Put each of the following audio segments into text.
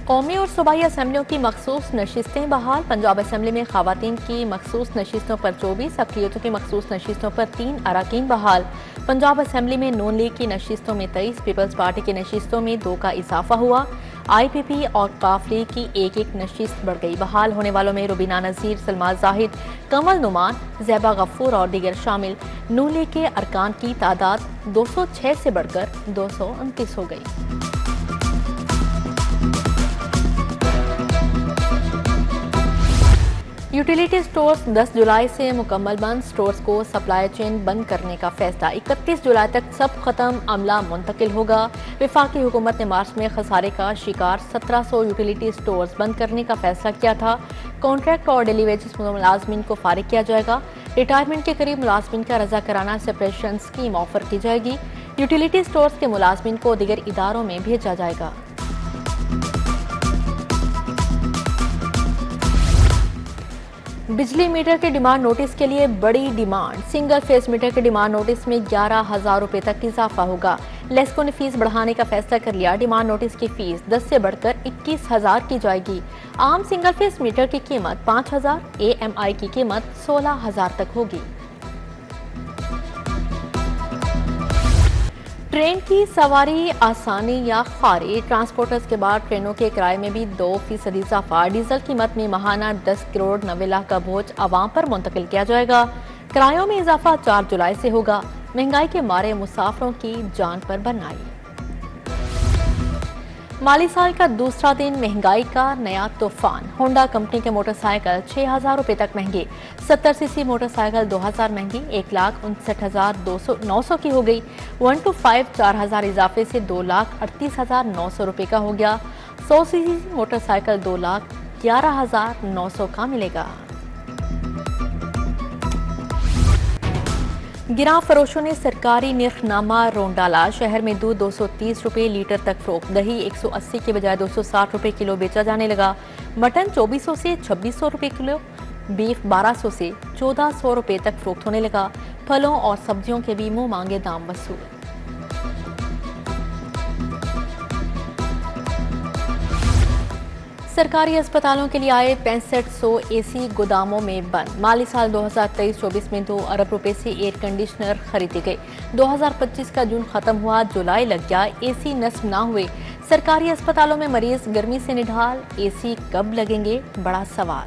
कौमी और सूबाई असम्बलियों की मखसूस नशिस्तें बहाल। पंजाब असम्बली में खवातीन की मखसूस नशिस्तों पर 24, अक़लियतों की मखसूस नशिस्तों पर 3 अराकीन बहाल। पंजाब असम्बली में नून लीग की नशिस्तों में 23, पीपल्स पार्टी की नशिस्तों में 2 का इजाफा हुआ। IPP और काफ लीग की एक नशिस्त बढ़ गई। बहाल होने वालों में रुबीना नज़ीर, सलमा जाहिद, कमल नुमान, ज़ैबा गफूर और दीगर शामिल। नून लीग के अरकान की तादाद 206 से बढ़कर 229 हो गई। यूटिलिटी स्टोर्स 10 जुलाई से मुकम्मल बंद। स्टोर्स को सप्लाई चेन बंद करने का फैसला। 31 जुलाई तक सब खत्म, अमला मुंतकिल होगा। वफाकी हुकूमत ने मार्च में खसारे का शिकार 1700 यूटिलिटी स्टोर्स बंद करने का फैसला किया था। कॉन्ट्रैक्ट और डेली वेजेस मुलाजमीन को फारिग किया जाएगा। रिटायरमेंट के करीब मुलाजमीन का रजाकाराना सेपरेशन स्कीम ऑफर की जाएगी। यूटिलिटी स्टोर्स के मुलाजमीन को दीगर इदारों में भेजा जाएगा। बिजली मीटर के डिमांड नोटिस के लिए बड़ी डिमांड। सिंगल फेस मीटर के डिमांड नोटिस में 11,000 रुपए तक इजाफा होगा। लेस्को ने फीस बढ़ाने का फैसला कर लिया। डिमांड नोटिस की फीस 10 से बढ़कर 21,000 की जाएगी। आम सिंगल फेस मीटर की कीमत 5,000, AMI की कीमत 16,000 तक होगी। ट्रेन की सवारी आसानी या खारी। ट्रांसपोर्टर्स के बाद ट्रेनों के किराए में भी 2% इजाफा। डीजल कीमत में माहाना 10 करोड़ 90 लाख का बोझ आवाम पर मुंतकिल किया जाएगा। किरायों में इजाफा 4 जुलाई से होगा। महंगाई के मारे मुसाफिरों की जान पर बनाई। माली साल का दूसरा दिन, महंगाई का नया तूफान। होंडा कंपनी के मोटरसाइकिल 6,000 रुपए तक महंगे। 70cc मोटरसाइकिल 2,000 महंगी, 1,59,900 की हो गई। 1 to 5 4,000 इजाफे से 2,38,900 रुपए का हो गया। 100cc मोटरसाइकिल 2,11,900 का मिलेगा। गिरा फरोशों ने सरकारी निर्खनामा रोन डाला। शहर में दूध 230 रुपए लीटर तक फरोख्त। दही 180 के बजाय 260 रुपए किलो बेचा जाने लगा। मटन 2400 से 2600 रुपए किलो, बीफ 1200 से 1400 रुपए तक फरोख्त होने लगा। फलों और सब्जियों के भी मुंह मांगे दाम वसूल। सरकारी अस्पतालों के लिए आए 6500 AC गोदामों में बंद। माली साल 2023-24 में 2 अरब रुपए से एयर कंडीशनर खरीदे गए। 2025 का जून खत्म हुआ, जुलाई लग गया, AC नस्ब ना हुए। सरकारी अस्पतालों में मरीज गर्मी से निढाल। AC कब लगेंगे, बड़ा सवाल।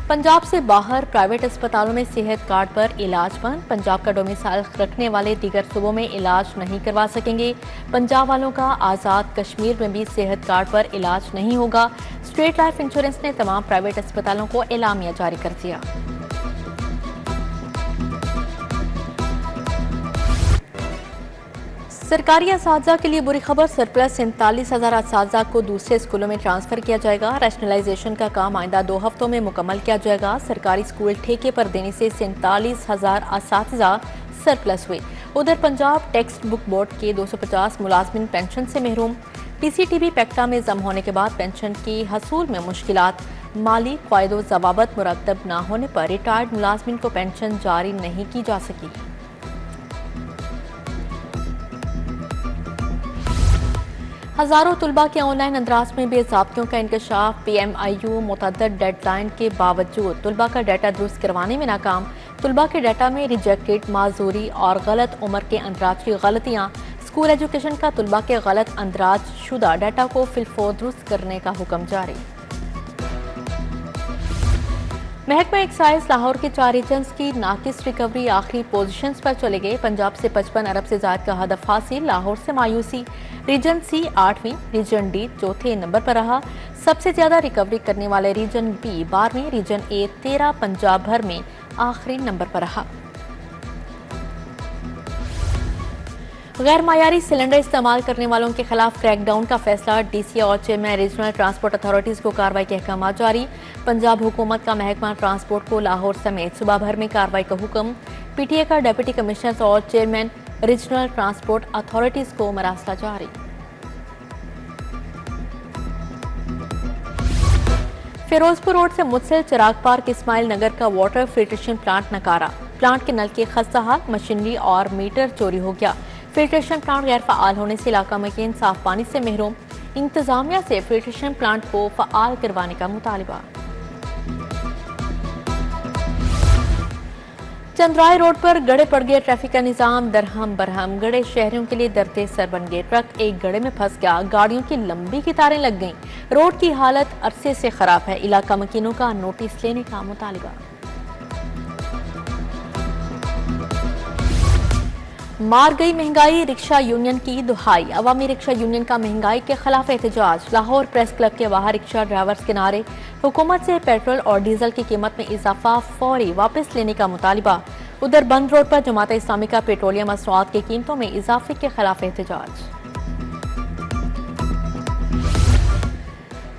पंजाब से बाहर प्राइवेट अस्पतालों में सेहत कार्ड पर इलाज बंद। पंजाब का डोमिसाइल रखने वाले दीगर सूबों में इलाज नहीं करवा सकेंगे। पंजाब वालों का आज़ाद कश्मीर में भी सेहत कार्ड पर इलाज नहीं होगा। स्टेट लाइफ इंश्योरेंस ने तमाम प्राइवेट अस्पतालों को एलामिया जारी कर दिया। सरकारी असातिज़ा के लिए बुरी खबर। सरप्लस 47,000 असातिज़ा को दूसरे स्कूलों में ट्रांसफर किया जाएगा। रैशनलाइजेशन का काम आइंदा 2 हफ्तों में मुकम्मल किया जाएगा। सरकारी स्कूल ठेके पर देने से 47,000 असातिज़ा सरप्लस हुए। उधर पंजाब टेक्स्ट बुक बोर्ड के 250 मुलाजमिन पेंशन से महरूम। PCTB पैक्टा में जम होने के बाद पेंशन की हसूल में मुश्किलात। माली क़ायदो ज़वाबत मुरतब न होने पर रिटायर्ड मुलाजमिन को पेंशन जारी नहीं की जा सकी। हजारों तुलबा के ऑनलाइन अंदराज में बेज़ाब्तियों का इंकशाफ। PMIU मुतअद्दिद डेडलाइन के बावजूद तुलबा का डाटा दुरुस्त करवाने में नाकाम। तुलबा के डाटा में रिजेक्टेड, माजूरी और गलत उम्र के अंदराज की गलतियाँ। स्कूल एजुकेशन का तुलबा के गलत अंदराज शुदा डाटा को फिलफौर दुरुस्त करने का हुक्म जारी। महकमा एक्साइज लाहौर के 4 रीजन्स की नाकिस रिकवरी आखिरी पोजीशंस पर चले गए। पंजाब से 55 अरब से ज्यादा का हदफ हासिल। लाहौर से मायूसी। रीजन C 8वीं, रीजन D चौथे नंबर पर रहा। सबसे ज्यादा रिकवरी करने वाले रीजन B 12वीं, रीजन A 13 पंजाब भर में आखिरी नंबर पर रहा। गैर मायारी सिलेंडर इस्तेमाल करने वालों के खिलाफ क्रैकडाउन का फैसला। DCA और चेयरमैन रीजनल ट्रांसपोर्ट अथॉरिटीज को कार्रवाई के अहकाम जारी। पंजाब हुकूमत का महकमा ट्रांसपोर्ट को लाहौर समेत सूबा भर में कार्रवाई का हुक्म। PTA का डिप्टी कमिश्नर और चेयरमैन रीजनल ट्रांसपोर्ट अथॉरिटीज को मरासला जारी। फिरोजपुर रोड से मुत्सिल चिराग पार्क इस्माइल नगर का वाटर फिल्ट्रेशन प्लांट नकारा। प्लांट के नल के खस्ता हाल, मशीनरी और मीटर चोरी हो गया। फिल्ट्रेशन प्लांट गैर फ़ाल होने से इलाका मकीन साफ पानी से महरूम, इंतजामिया से फिल्ट्रेशन प्लांट को फ़ाल करवाने का मुतालबा। चंद्राय रोड पर गड़े पड़ गया ट्रैफिक का निजाम दरहम बरहम, गड़े शहरियों के लिए दरते सर बन गए। ट्रक एक गड़े में फंस गया, गाड़ियों की लंबी कतारें लग गईं। रोड की हालत अरसे से खराब है, इलाका मकीनों का नोटिस लेने का मुतालबा। मार गई महंगाई, रिक्शा यूनियन की दुहाई। अवामी रिक्शा यूनियन का महंगाई के खिलाफ एहतजाज, लाहौर प्रेस क्लब के बाहर रिक्शा ड्राइवर्स के नारे। हुकूमत से पेट्रोल और डीजल की कीमत में इजाफा फौरी वापस लेने का मुतालबा। उधर बंद रोड पर जमात इस्लामी का पेट्रोलियम मसनूआत की कीमतों में इजाफे के खिलाफ एहतजाज।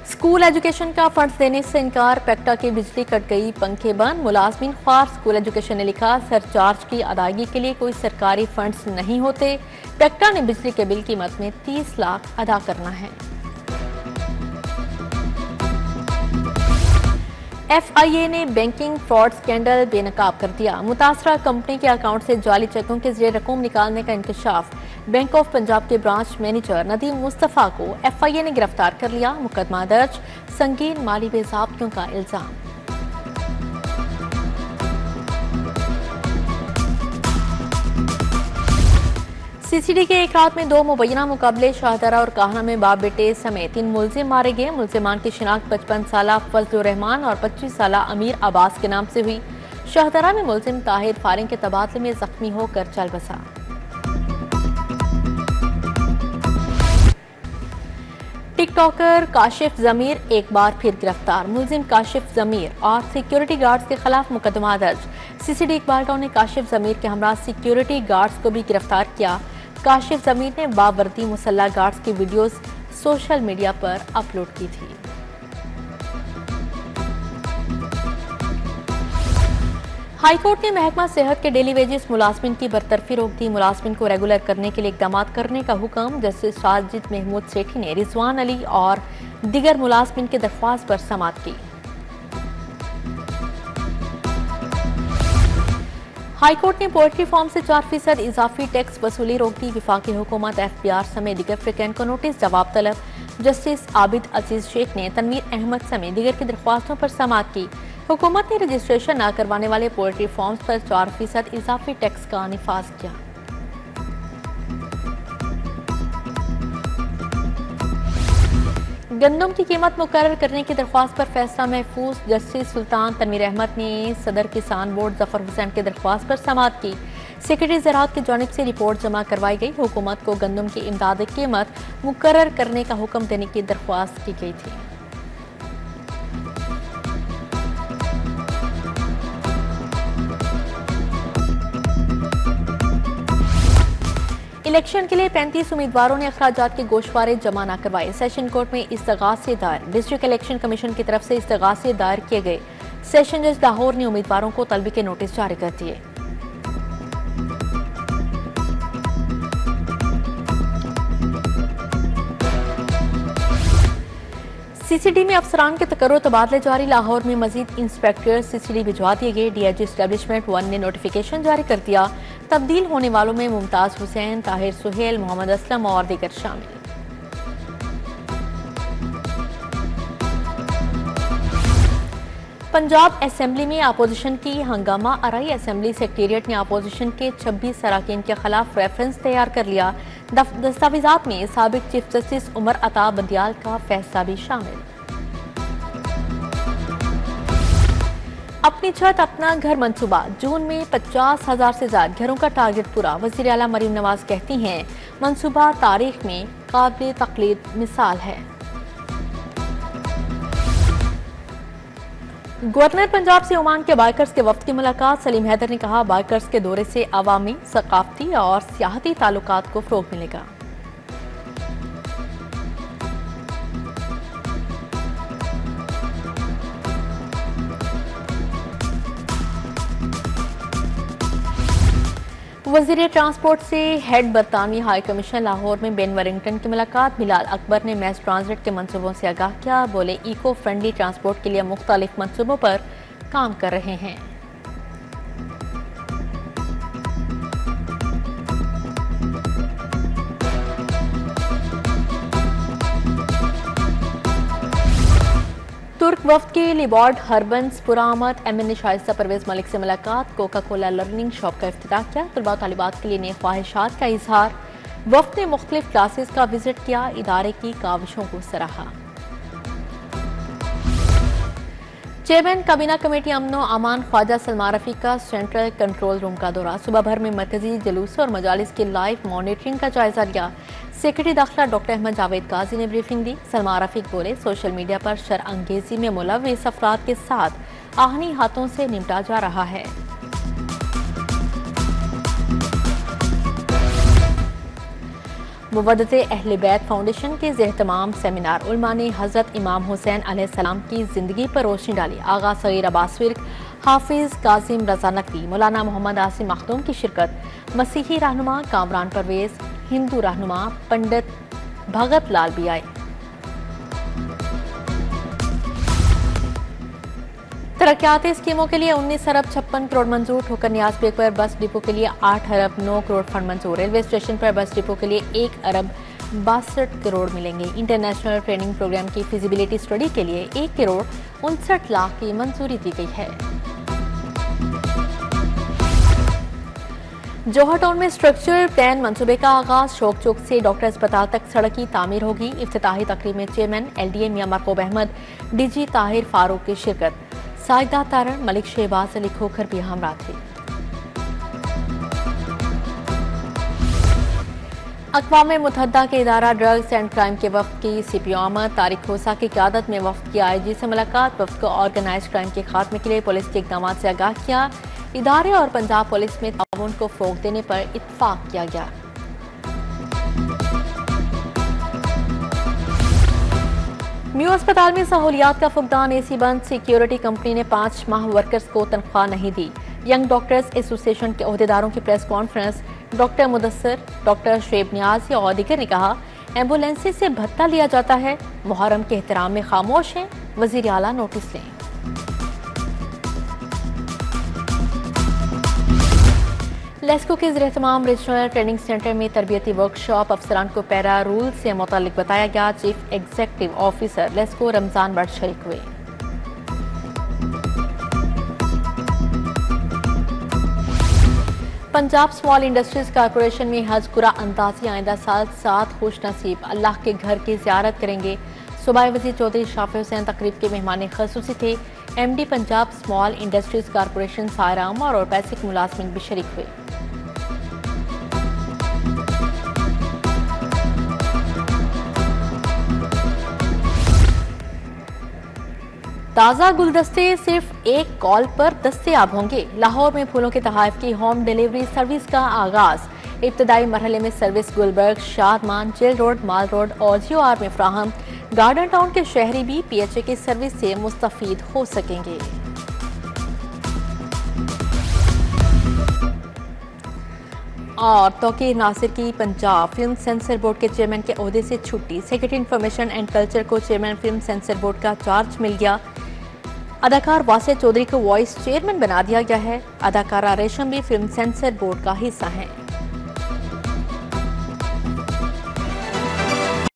स्कूल एजुकेशन का फंड्स देने से इनकार, पेक्टा की बिजली कट गई, पंखे बंद, मुलाजमीन ख्वार। स्कूल एजुकेशन ने लिखा, सरचार्ज की अदायगी के लिए कोई सरकारी फंड्स नहीं होते। पेक्टा ने बिजली के बिल कीमत में 30 लाख अदा करना है। FIA ने बैंकिंग फ्रॉड स्कैंडल बेनकाब कर दिया, मुतासरा कंपनी के अकाउंट से जाली चेकों के जरिए रकूम निकालने का इंकशाफ। बैंक ऑफ पंजाब के ब्रांच मैनेजर नदीम मुस्तफ़ा को FIA ने गिरफ्तार कर लिया, मुकदमा दर्ज, संगीन माली बेज़ाब्तियों का इल्जाम। CCD के एक रात में 2 मुबैना मुकाबले, शाहदरा और काहना में बाप बेटे समेत 3 मुलजिम मारे गए। मुलजिमान की शिनाख्त 55 साला फजलुर रहमान और 25 साला अमीर अब्बास के नाम से हुई। शाहदरा में मुलजिम ताहिर फारिंग के तबादले में जख्मी होकर चल बसा। टिकटॉकर काशिफ जमीर एक बार फिर गिरफ्तार, मुलजिम काशिफ जमीर और सिक्योरिटी गार्ड्स के खिलाफ मुकदमा दर्ज। CCD इकबालगांव ने काशिफ जमीर के हमरा सिक्योरिटी गार्ड्स को भी गिरफ्तार किया। काशिफ जमीर ने बावर्दी मुसल्ला गार्ड्स की वीडियोस सोशल मीडिया पर अपलोड की थी। हाईकोर्ट ने महकमा सेहत के डेली वेजेस मुलाजमिन की बरतरफी रोक दी, मुलाजमिन को रेगुलर करने के लिए इकदाम करने का हुक्म। जस्टिस साजिद महमूद सेठी ने रिजवान अली और दीगर मुलाजमिन की दरख्वास्त पर समाअत की। हाईकोर्ट ने पोल्ट्री फार्म से 4% इजाफी टैक्स वसूली रोक दी, विफाकी हुकूमत FBR समेत दीगर फ्रिकैन को नोटिस जवाब तलब। जस्टिस आबिद अजीज शेख ने तनवीर अहमद समेत दीगर की दरख्वास्तों पर समाअत की। हुकूमत ने रजिस्ट्रेशन न करवाने वाले पोल्ट्री फार्म्स पर 4% इजाफी टैक्स का निफाज किया। गंदम की कीमत मुकर्रर करने की दरख्वास्त पर फैसला महफूज। जस्टिस सुल्तान तनवीर अहमद ने सदर किसान बोर्ड जफर हुसैन की दरख्वास्त पर समाअत की। सेक्रेटरी ज़राअत की जानिब से रिपोर्ट जमा करवाई गई। हुकूमत को गंदम की इमदादी कीमत मुकर्रर करने का हुक्म देने की दरख्वास्त की गई थी। इलेक्शन के लिए 35 उम्मीदवारों ने अखराजात के गोशवारे जमा न करवाए। सेशन कोर्ट में इस्तगासे दायर, डिस्ट्रिक्ट इलेक्शन कमीशन की तरफ से इस्तगासे दायर किए गए। सेशन जज लाहौर ने उम्मीदवारों को तलबी के नोटिस जारी कर दिए। CCD में अफसरान के तकर्रुर तबादले जारी, लाहौर में मजीद इंस्पेक्टर CCD भिजवा दिए गए। DIG एस्टेब्लिशमेंट 1 ने नोटिफिकेशन जारी कर दिया। तब्दील होने वालों में मुमताज हुसैन, ताहिर सुहेल, मोहम्मद असलम और दीगर शामिल। पंजाब असेंबली में अपोजिशन की हंगामा आराई, असेंबली सेक्रेटेरिएट ने अपोजिशन के 26 अरकान के खिलाफ रेफरेंस तैयार कर लिया। दस्तावेजात में साबिक चीफ जस्टिस उमर अता बंदियाल का फैसला भी शामिल। अपनी छत अपना घर मंसूबा, जून में 50,000 से ज्यादा घरों का टारगेट पूरा। वज़ीर आला मरीम नवाज कहती हैं, मंसूबा तारीख में काबिल तक़लीद मिसाल है। गवर्नर पंजाब से ओमान के बाइकर्स के वफ्द की मुलाकात, सलीम हैदर ने कहा, बाइकर्स के दौरे से अवामी, सकाफती और सियाहती ताल्लुकात को फ़रोग़ मिलेगा। वज़ीर ट्रांसपोर्ट से हेड बरतानवी हाई कमीशन लाहौर में बेन वरिंगटन की मुलाकात। बिलाल अकबर ने मैस ट्रांजिट के मंसूबों से आगाह किया, बोले इको फ्रेंडली ट्रांसपोर्ट के लिए मुख्तलिफ मंसूबों पर काम कर रहे हैं। तुर्क वफ्द की लिबॉर्ड हर्बन्स पुरामद एमएनए शाइस्ता परवेज मलिक से मुलाकात, कोका कोला लर्निंग शॉप का इफ्तिताह किया, तलबा तालिबात के लिए नए ख्वाहिशात का इजहार। वफ्द ने मुख्तलिफ क्लासेस का विजिट किया, इदारे की काविशों को सराहा। चेयरमैन काबीना कमेटी अमनो अमान ख्वाजा सलमान रफी का सेंट्रल कंट्रोल रूम का दौरा, सुबह भर में मरकजी जुलूस और मजालिस की लाइव मॉनिटरिंग का जायजा लिया। सेक्रेटरी दाखिला डॉक्टर अहमद जावेद काजी ने ब्रीफिंग दी। सलमान रफी बोले, सोशल मीडिया पर शरअंगेजी में मुलव्विस अफराद के साथ आहनी हाथों से निपटा जा रहा है। मुवद्दते अहले बैत फाउंडेशन के एहतमाम सेमिनार, उलमा ने हजरत इमाम हुसैन अलैहिस्सलाम की जिंदगी पर रोशनी डाली। आगा सगीर अब्बास विर्क, हाफिज कासिम रजा नकवी, मौलाना मोहम्मद आसिम मखदूम की शिरकत। मसीही रहनुमा कामरान परवेज, हिंदू रहनुमा पंडित भगत लाल भी आए। तरक्याती स्कीमों के लिए 19 अरब 56 करोड़ मंजूर। ठोकर न्याज पेक पर बस डिपो के लिए 8 अरब 9 करोड़ फंड मंजूर। रेलवे स्टेशन पर बस डिपो के लिए 1 अरब 62 करोड़ मिलेंगे। इंटरनेशनल ट्रेनिंग प्रोग्राम की फिजिबिलिटी स्टडी के लिए 1 करोड़ 59 लाख की मंजूरी दी गई है। जौहर टाउन में स्ट्रक्चरल प्लान मंसूबे का आगाज, शोक चौक से डॉक्टर अस्पताल तक सड़क की तामीर होगी। इफ्तिताही तकरीब में चेयरमैन LDA मियां मरकूब अहमद, DG ताहिर फारूक की शिरकत। साइदा तारण, मलिक शहबाज अली खोखर भी हमरा थे। अक़वाम मुत्तहिदा के इदारा ड्रग्स एंड क्राइम के वफ्द की CPO आमद, तारिक खोसा की क़यादत में वफ्द की IG से मुलाकात। वफ्द को ऑर्गेनाइज क्राइम के खात्मे के लिए पुलिस के इक़दाम से आगाह किया। इदारे और पंजाब पुलिस में ताउन को फ़रोग़ देने पर इत्तफ़ाक़ किया गया। म्यू अस्पताल में सहूलियात का फुकदान, AC बंद। सिक्योरिटी कंपनी ने 5 माह वर्कर्स को तनख्वाह नहीं दी। यंग डॉक्टर्स एसोसिएशन के अहदेदारों की press conference, doctor Mudassir, doctor Shoaib Niazi और दीगर ने कहा, एम्बुलेंस से भत्ता लिया जाता है, मुहर्रम के एहतराम में खामोश हैं, वज़ीर आला नोटिस लें। लेस्को के ज़ेर-ए-तमाम रीजनल ट्रेनिंग सेंटर में तरबियती वर्कशॉप, अफसरान को पैरा रूल से मुतालिक बताया गया। Chief executive officer LESCO Ramzan Bhatt शरीक हुए। पंजाब स्मॉल इंडस्ट्रीज कॉरपोरेशन में हज कुरा अंदाजी आइंदा साल 7 खुश नसीब अल्लाह के घर की ज़ियारत करेंगे। सूबाई वज़ीर चौधरी शाफी हुसैन तकरीब के मेहमान ख़ुसूसी थे। MD Punjab small industries corporation Saira Amar और बेसिक मुलाजमिन भी शरीक हुए। ताज़ा गुलदस्ते सिर्फ एक कॉल पर दस्तयाब होंगे। लाहौर में फूलों के तोहफ़ की होम डिलीवरी सर्विस का आगाज। इब्तदाई मरहले में service Gulberg, Shadman, jail road, mall road और GOR में फ्राहम। गार्डन टाउन के शहरी भी PHA की सर्विस से मुस्तफीद हो सकेंगे। और तौकीर नासिर की पंजाब फिल्म सेंसर बोर्ड के चेयरमैन के ओहदे से छुट्टी। सेक्रेटरी इंफॉर्मेशन एंड कल्चर को चेयरमैन फिल्म सेंसर बोर्ड का चार्ज मिल गया। अदाकार वासिया चौधरी को वॉइस चेयरमैन बना दिया गया है। अदाकारा रेशम भी फिल्म सेंसर बोर्ड का हिस्सा है।